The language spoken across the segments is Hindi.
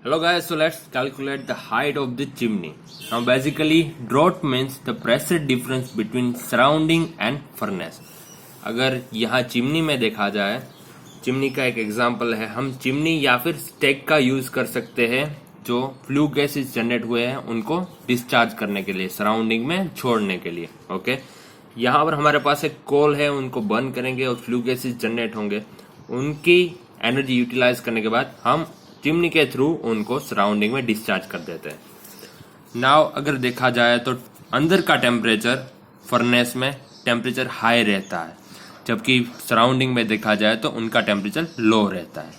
Hello guys, so let's calculate the height of the chimney. Now basically draught means the pressure difference between surrounding and furnace. अगर यहाँ चिमनी में देखा जाए, चिमनी का एक एग्जांपल है, हम चिमनी या फिर स्टेक का यूज कर सकते हैं जो फ्लू गैसेस जनरेट हुए हैं उनको डिस्चार्ज करने के लिए, सराउंडिंग में छोड़ने के लिए. ओके, यहाँ पर हमारे पास एक कोल है, उनको बर्न करेंगे और फ्लू गैसेस जनरेट होंगे. उनकी एनर्जी यूटिलाइज करने के बाद हम चिमनी के थ्रू उनको सराउंडिंग में डिस्चार्ज कर देते हैं. नाउ अगर देखा जाए तो अंदर का टेम्परेचर फर्नेस में टेम्परेचर हाई रहता है, जबकि सराउंडिंग में देखा जाए तो उनका टेम्परेचर लो रहता है.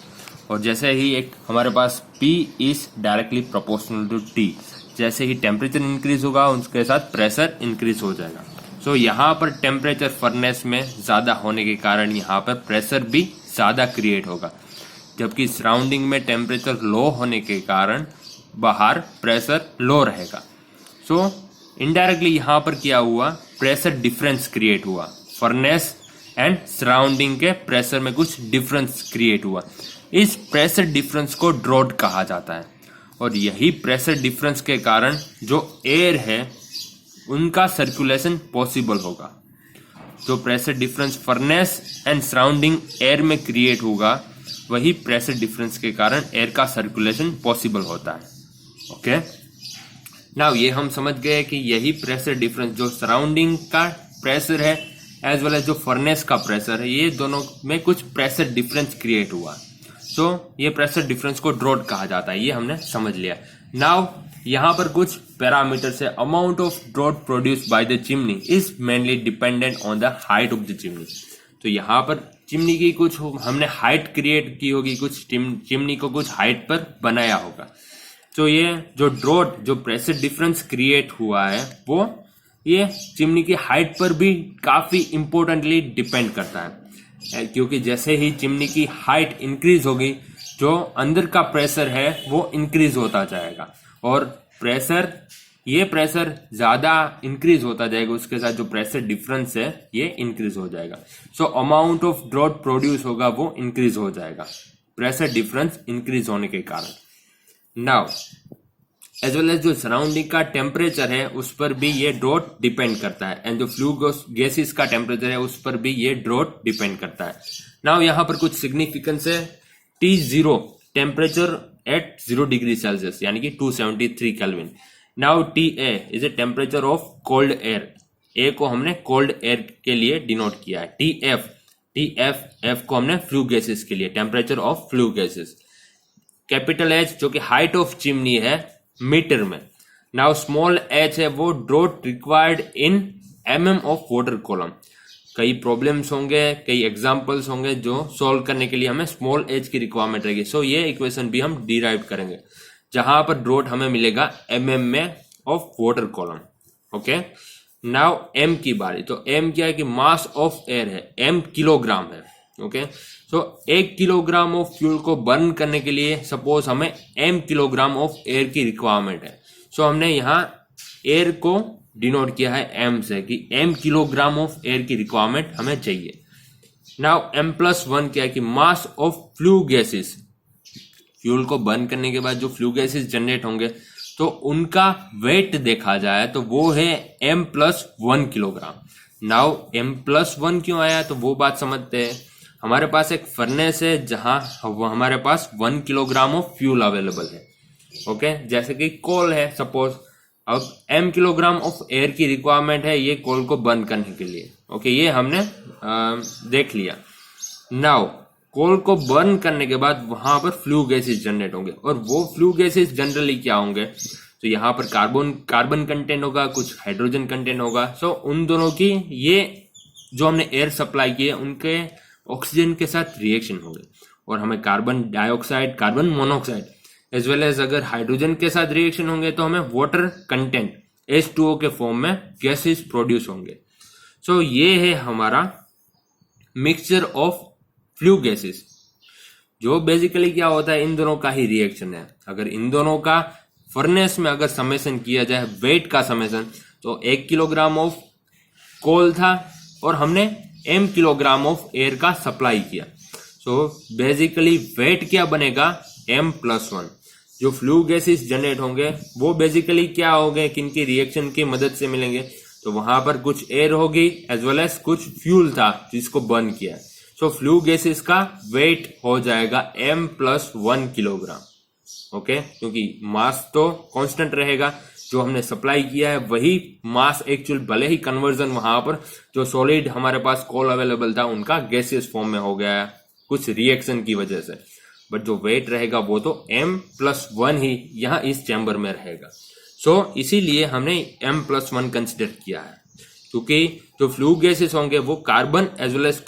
और जैसे ही एक हमारे पास P इज डायरेक्टली प्रोपोर्शनल टू T, जैसे ही टेम्परेचर इंक्रीज होगा उसके साथ प्रेशर इंक्रीज हो जाएगा. सो यहाँ पर टेम्परेचर फर्नेस में ज्यादा होने के कारण यहाँ पर प्रेशर भी ज्यादा क्रिएट होगा, जबकि सराउंडिंग में टेम्परेचर लो होने के कारण बाहर प्रेशर लो रहेगा. सो इनडायरेक्टली यहाँ पर क्या हुआ, प्रेशर डिफरेंस क्रिएट हुआ. फर्नेस एंड सराउंडिंग के प्रेशर में कुछ डिफरेंस क्रिएट हुआ. इस प्रेशर डिफरेंस को ड्रॉट कहा जाता है. और यही प्रेशर डिफरेंस के कारण जो एयर है उनका सर्कुलेशन पॉसिबल होगा. जो pressure difference furnace and surrounding air में क्रिएट होगा, वही प्रेशर डिफरेंस के कारण एयर का सर्कुलेशन पॉसिबल होता है. ओके, नाउ ये हम समझ गए कि यही प्रेशर डिफरेंस जो सराउंडिंग का प्रेशर है एज वेल एज जो फर्नेस का प्रेशर है, ये दोनों में कुछ प्रेशर डिफरेंस क्रिएट हुआ. सो ये प्रेशर डिफरेंस को ड्रॉट कहा जाता है, ये हमने समझ लिया. नाउ यहाँ पर कुछ पैरामीटर है. Amount of draught produce by the chimney is mainly dependent on the height of the chimney. तो यहाँ पर चिमनी की कुछ हमने हाइट क्रिएट की होगी, कुछ चिमनी को कुछ हाइट पर बनाया होगा. तो ये जो ड्रॉट, जो प्रेशर डिफरेंस क्रिएट हुआ है, वो ये चिमनी की हाइट पर भी काफी इंपोर्टेंटली डिपेंड करता है. क्योंकि जैसे ही चिमनी की हाइट इंक्रीज होगी, जो अंदर का प्रेशर है वो इंक्रीज होता जाएगा. और ये प्रेशर ज्यादा इंक्रीज होता जाएगा, उसके साथ जो प्रेशर डिफरेंस है ये इंक्रीज हो जाएगा. So amount of draught produce होगा वो इंक्रीज हो जाएगा, प्रेशर डिफरेंस इंक्रीज होने के कारण. नाउ एज वेल एज जो सराउंडिंग का टेम्परेचर है उस पर भी ये ड्रॉट डिपेंड करता है, एंड जो फ्लू गैसेस का टेम्परेचर है उस पर भी ये ड्रॉट डिपेंड करता है. नाउ यहाँ पर कुछ सिग्निफिकेंस है. T0 temperature at 0 degree Celsius यानी कि 273 kelvin. Now TA is a temperature of cold air. A को हमने कोल्ड एयर के लिए डिनोट किया है. F को हमने फ्लू गैसेस के लिए, temperature of flue gases. Capital H जो कि हाइट ऑफ चिमनी है मीटर में. नाउ स्मॉल h है वो draught required in mm of water column. कई प्रॉब्लम्स होंगे, कई एग्जांपल्स होंगे जो सॉल्व करने के लिए हमें स्मॉल h की रिक्वायरमेंट रहेगी. सो ये इक्वेशन भी हम डिराइव करेंगे, जहां पर ड्रॉट हमें मिलेगा mm में of water column. Okay, now m की बारी. तो m क्या है कि मास ऑफ एयर है, m किलोग्राम है. Okay, so 1 kilogram of fuel को बर्न करने के लिए सपोज हमें m किलोग्राम ऑफ एयर की रिक्वायरमेंट है. सो हमने यहाँ एयर को डिनोट किया है m से कि m किलोग्राम ऑफ एयर की रिक्वायरमेंट हमें चाहिए. नाउ m+1 क्या है कि mass of flue gases. Fuel को बर्न करने के बाद जो फ्लू गैसेस जनरेट होंगे तो उनका वेट देखा जाए तो वो है m+1 किलोग्राम. नाउ m+1 क्यों आया, तो वो बात समझते हैं. हमारे पास एक फर्नेस है जहां हमारे पास 1 किलोग्राम ऑफ फ्यूल अवेलेबल है. ओके, जैसे कि कोल है सपोज. अब m किलोग्राम ऑफ एयर की रिक्वायरमेंट है ये कोल को बर्न करने के लिए. ओके, ये हमने देख लिया. नाउ कोल को बर्न करने के बाद वहां पर फ्लू गैसेस जनरेट होंगे, और वो फ्लू गैसेस जनरली क्या होंगे, तो यहाँ पर कार्बन कंटेंट होगा, कुछ हाइड्रोजन कंटेंट होगा. सो उन दोनों की, ये जो हमने एयर सप्लाई किए उनके ऑक्सीजन के साथ रिएक्शन होंगे, और हमें carbon dioxide, carbon monoxide as well as अगर हाइड्रोजन के साथ रिएक्शन होंगे तो हमें वाटर कंटेंट H2O के फॉर्म में गैसेस प्रोड्यूस होंगे. सो ये है हमारा मिक्सचर ऑफ फ्लू गैसेस, जो बेसिकली क्या होता है, इन दोनों का ही रिएक्शन है. अगर इन दोनों का फर्नेस में अगर समेशन किया जाए, वेट का समेशन, तो 1 किलोग्राम ऑफ कोल था और हमने m किलोग्राम ऑफ एयर का सप्लाई किया. सो बेसिकली वेट क्या बनेगा, m+1. जो फ्लू गैसेस जनरेट होंगे वो बेसिकली क्या होंगे, किनकी रिएक्शन की मदद से मिलेंगे, तो वहां पर कुछ एयर होगी एज वेल एज कुछ फ्यूल था जिसको बर्न किया है। सो फ्लू गैसेस का वेट हो जाएगा m+1 किलोग्राम। ओके, क्योंकि मास तो कांस्टेंट रहेगा, जो हमने सप्लाई किया है वही मास एक्चुअल, भले ही कन्वर्जन वहां पर जो सॉलिड हमारे पास कोल अवेलेबल था उनका गैसियस फॉर्म में हो गया है कुछ रिएक्शन की वजह से, बट जो वेट रहेगा वो तो m+1 ही यहाँ इस चैम्बर में रहेगा। सो इसीलिए हमने m+1 कंसिडर किया है, क्योंकि जो फ्लू गैसेस होंगे वो कार्बन एज वेल एज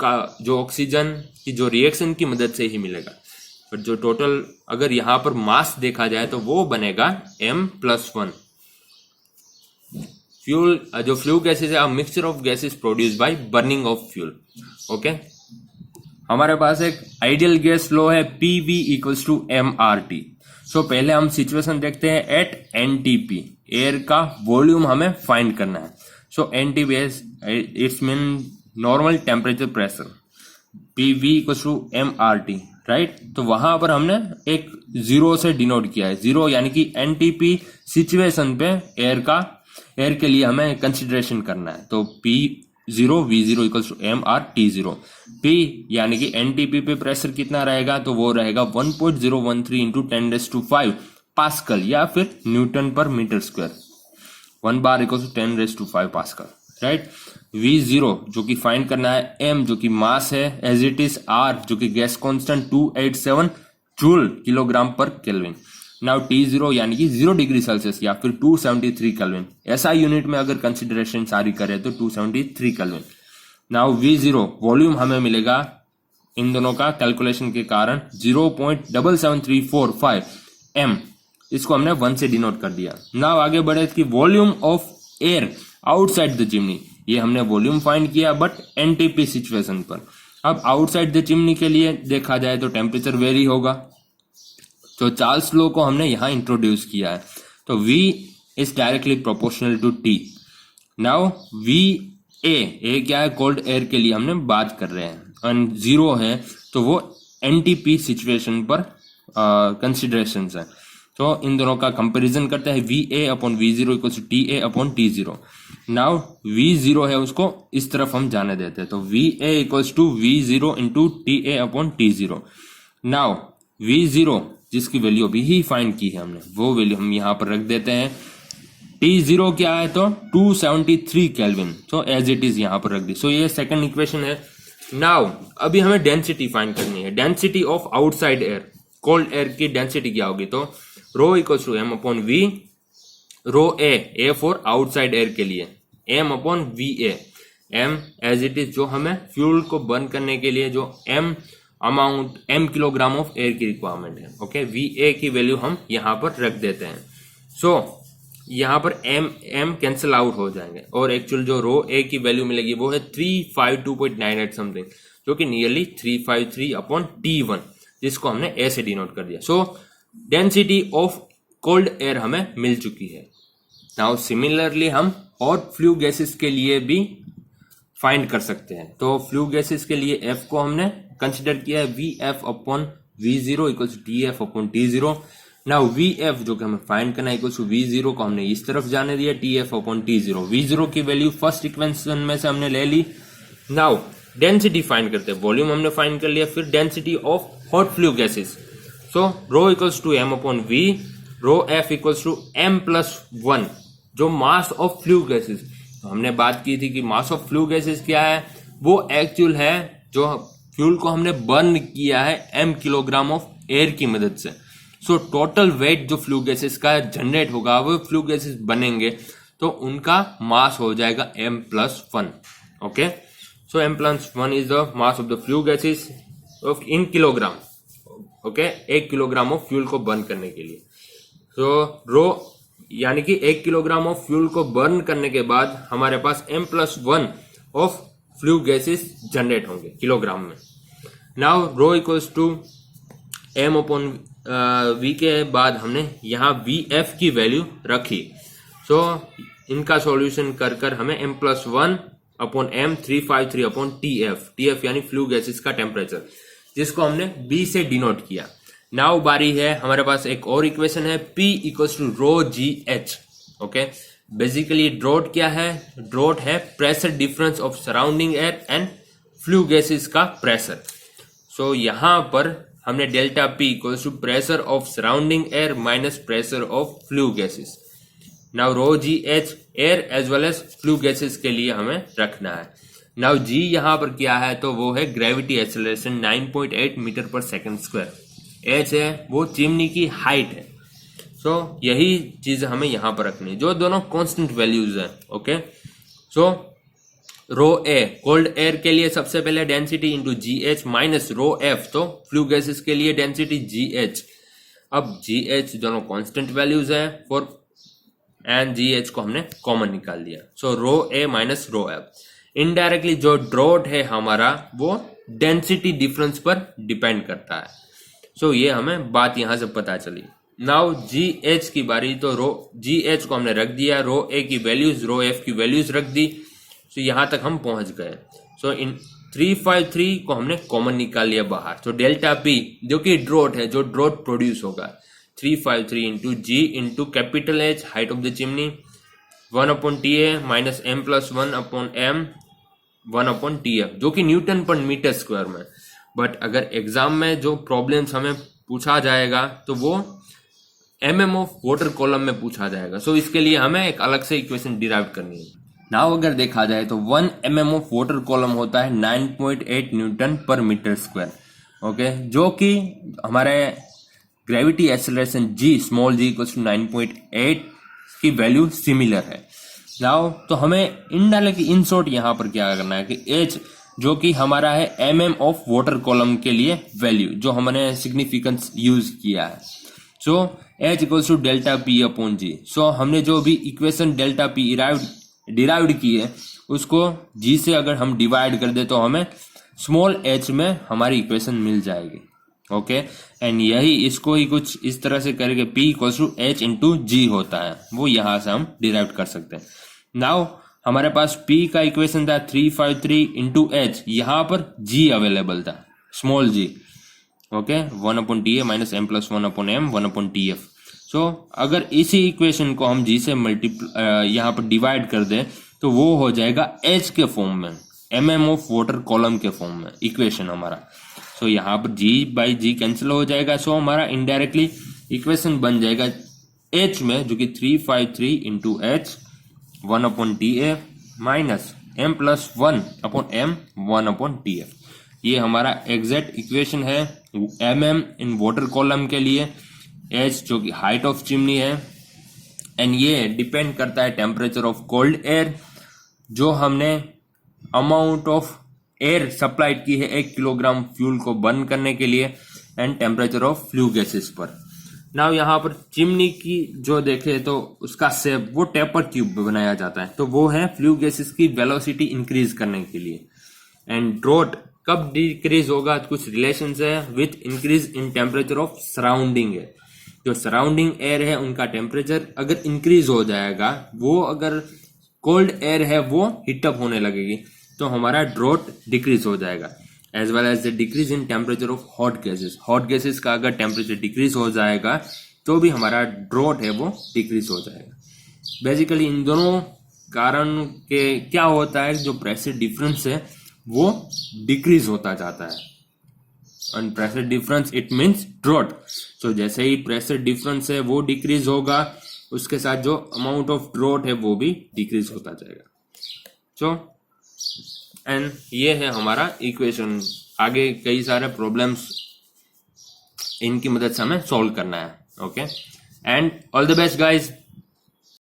जो ऑक्सीजन की जो रिएक्शन की मदद से ही मिलेगा, बट जो टोटल अगर यहाँ पर मास देखा जाए तो वो बनेगा m+1। फ्यूल, जो फ्लू गैसेस है mixture of gases produce by burning of fuel. Okay, हमारे पास एक आइडियल गैस लॉ है PV = mRT। सो पहले हम सिचुएशन देखते हैं एट NTP, एयर का वॉल्यूम हमें फाइंड करना है। सो NTP it's mean normal temperature pressure, PV = mRT, right. तो वहां पर हमने एक 0 से डिनोट किया है, 0 यानी कि NTP सिचुएशन पे एयर के लिए हमें कंसिडरेशन करना है। तो P0 V0 = mRT0। P यानी कि NTP पे प्रेशर कितना रहेगा, तो वो रहेगा 1.013 × 10⁵ पास्कल या फिर न्यूटन पर मीटर स्क्वायर। 1 बार = 10⁵ पास्कल, राइट। V0 जो कि फाइंड करना है, M जो कि मास है एज इट इज, R जो कि गैस कांस्टेंट 287 जूल किलोग्राम पर केल्विन। नाउ T0 यानी कि 0 डिग्री सेल्सियस या फिर 273 केल्विन, ऐसा यूनिट में अगर कंसिडरेशन सारी करें तो 273 केल्विन। नाउ V0 वॉल्यूम हमें मिलेगा इन दोनों का कैलकुलेशन के कारण 0.77345 m, इसको हमने 1 से डिनोट कर दिया। नाउ आगे बढ़े कि volume of air outside the chimney, ये हमने वॉल्यूम फाइंड किया बट NTP सिचुएशन पर। अब आउटसाइड द चिमनी के लिए देखा जाए तो टेम्परेचर वेरी होगा, तो चार्ल्स लॉ को हमने यहां इंट्रोड्यूस किया है। तो V इज directly proportional to T। Now VA क्या है, कोल्ड एयर के लिए हमने बात कर रहे हैं, एंड 0 है तो वो NTP सिचुएशन पर कंसिडरेशन है। तो इन दोनों का कंपैरिजन करते हैं, VA/V0 = TA/T0। नाउ V0 है उसको इस तरफ हम जाने देते हैं, तो VA = V0 × TA/T0। Now V0 जिसकी वैल्यू अभी ही फाइंड की है हमने, वो वैल्यू हम यहां पर रख देते हैं। T0 क्या है, तो 273 केल्विन, तो एज इट इज यहां पर रख दी। सो ये सेकंड इक्वेशन है। नाउ अभी हमें डेंसिटी फाइंड करनी है, density of outside air, cold air की डेंसिटी क्या होगी, तो ρ = m/V, ρA for outside air के लिए m/VA, m as it is जो हमें फ्यूल को बर्न करने के लिए जो m किलोग्राम ऑफ एयर की रिक्वायरमेंट है। ओके, VA की वैल्यू हम यहां पर रख देते हैं। सो यहां पर m कैंसिल आउट हो जाएंगे और एक्चुअल जो ρA की वैल्यू मिलेगी वो है 352.98 समथिंग, जो कि नियरली 353/T1, जिसको हमने A से डिनोट कर दिया। सो डेंसिटी ऑफ कोल्ड एयर हमें मिल चुकी है। नाउ सिमिलरली हम और फ्लू गैसेस के लिए भी फाइंड कर सकते हैं। तो फ्लू गैसेस के लिए F को हमने कंसिडर किया है VF/V0 = TF/T0। नाउ VF जो कि हमें फाइंड करना है V0 को हमने इस तरफ जाने दिया, TF/T0। V0 की वैल्यू फर्स्ट इक्वेशन में से हमने ले ली। नाउ डेंसिटी फाइंड करते हैं, वॉल्यूम हमने फाइंड कर लिया, फिर density of hot flue gases. So ρ = m/V, ρF = m+1 जो मास ऑफ फ्लू गैसेस, हमने बात की थी कि मास ऑफ फ्लू गैसेस क्या है, वो एक्चुअल है जो फ्यूल को हमने बर्न किया है m किलोग्राम ऑफ एयर की मदद से। सो टोटल वेट जो फ्लू गैसेस का जनरेट होगा, वो फ्लू गैसेस बनेंगे तो उनका मास हो जाएगा m+1। Okay, so m+1 is the mass of the flue gases of in kilogram. Okay, 1 kilogram of fuel को बर्न करने के लिए। सो रो यानी कि 1 किलोग्राम ऑफ फ्यूल को बर्न करने के बाद हमारे पास m+1 of flue gases generate होंगे किलोग्राम में। नाउ ρ = m/V के बाद हमने यहाँ VF की वैल्यू रखी। सो इनका सॉल्यूशन कर हमें m+1/m 353/TF, TF यानी फ्लू गैसेस का टेम्परेचर, जिसको हमने B से डिनोट किया। नाउ बारी है, हमारे पास एक और इक्वेशन है P equals to rho G H. Okay, basically draught क्या है? ड्रॉट है pressure difference of surrounding air and flue gases का प्रेशर। सो यहां पर हमने delta P equals to pressure of surrounding air minus pressure of flue gases. Now rho G H air as well as flue gases के लिए हमें रखना है। नाउ जी यहां पर क्या है? तो वो है ग्रेविटी एक्सेलरेशन 9.8 मीटर पर सेकंड स्क्वायर। एच है वो चिमनी की हाइट है। सो यही चीज हमें यहां पर रखनी है, जो दोनों कांस्टेंट वैल्यूज हैं। Okay, so rho A cold air के लिए सबसे पहले density into G H minus rho F, तो फ्लू गैसेस के लिए डेंसिटी जी एच। अब जी एच दोनों कांस्टेंट वैल्यूज है फॉर एंड जी एच को हमने कॉमन निकाल दिया। So rho A minus rho F. Indirectly जो ड्रॉट है हमारा वो डेंसिटी डिफरेंस पर डिपेंड करता है। सो ये हमें बात यहां से पता चली। नाउ जी एच की बारी, तो रो जी एच को हमने रख दिया, रो ए की वैल्यूज रो एफ की वैल्यूज रख दी। सो यहां तक हम पहुंच गए। सो इन 353 को हमने कॉमन निकाल लिया बाहर। तो डेल्टा पी जो कि ड्रॉट है, जो ड्रॉट प्रोड्यूस होगा 353 into G into capital H height of the chimney 1/TA minus m plus 1/m 1/TF, जो कि न्यूटन पर मीटर स्क्वायर में। बट अगर एग्जाम में जो प्रॉब्लम्स हमें पूछा जाएगा तो वो mm ऑफ वाटर कॉलम में पूछा जाएगा। सो इसके लिए हमें एक अलग से इक्वेशन डिराइव करनी है। नाउ अगर देखा जाए तो 1 mm ऑफ वाटर कॉलम होता है 9.8 Newton per metre square. Okay, जो कि हमारे gravity acceleration g small g equals to 9.8 की वैल्यू सिमिलर है। नाउ तो हमें इनडायरेक्टली इन शॉर्ट यहाँ पर क्या करना है कि h जो कि हमारा है mm ऑफ वाटर कॉलम के लिए वैल्यू, जो हमने सिग्निफिकेंस यूज किया है। So h equals to delta p upon g। So हमने जो भी इक्वेशन डेल्टा p डिराइव्ड की है उसको g से अगर हम डिवाइड कर दे तो हमें स्मॉल h में हमारी इक्वेशन मिल जाएगी। ओके, एंड यही इसको ही कुछ इस तरह से करके p equals to h into g होता है, वो यहां से हम डिराइव कर सकते हैं। नाउ हमारे पास p का इक्वेशन था 353 इंटू h, यहां पर g अवेलेबल था small g। Okay, 1/TA minus m plus 1/m 1/TF। सो अगर इसी इक्वेशन को हम g से यहाँ पर डिवाइड कर दें तो वो हो जाएगा h के फॉर्म में, mm ऑफ वाटर कॉलम के फॉर्म में इक्वेशन हमारा। सो यहाँ पर g बाई जी कैंसिल हो जाएगा। सो हमारा इनडायरेक्टली इक्वेशन बन जाएगा h में, जो कि 353 into H 1/TA minus m plus 1/m 1/TF। ये हमारा एग्जैक्ट इक्वेशन है mm इन वाटर कॉलम के लिए, h जो कि हाइट ऑफ चिमनी है, एंड ये डिपेंड करता है टेम्परेचर ऑफ कोल्ड एयर, जो हमने अमाउंट ऑफ एयर सप्लाइड की है 1 किलोग्राम फ्यूल को बर्न करने के लिए, and temperature of flue gases पर। नाउ यहाँ पर चिमनी की जो देखे तो उसका शेप वो टेपर क्यूब बनाया जाता है, तो वो है फ्लू गैसेस की वेलोसिटी इंक्रीज करने के लिए। एंड ड्रॉट कब डिक्रीज होगा? कुछ रिलेशन है with increase in temperature of surrounding air. जो सराउंडिंग एयर है उनका टेम्परेचर अगर इंक्रीज हो जाएगा, वो अगर कोल्ड एयर है वो हीटअप होने लगेगी, तो हमारा ड्रॉट डिक्रीज हो जाएगा। As well as the decrease in temperature of hot gases. Hot gases का अगर टेम्परेचर डिक्रीज हो जाएगा तो भी हमारा ड्रॉट है वो डिक्रीज हो जाएगा। बेसिकली इन दोनों कारण के क्या होता है, जो प्रेशर डिफरेंस है वो डिक्रीज होता जाता है। And pressure difference it means draught. So जैसे ही प्रेशर डिफरेंस है वो डिक्रीज होगा, उसके साथ जो अमाउंट ऑफ ड्रॉट है वो भी डिक्रीज होता जाएगा। सो एंड ये है हमारा इक्वेशन। आगे कई सारे प्रॉब्लम्स इनकी मदद से हमें सॉल्व करना है। Okay, and all the best guys.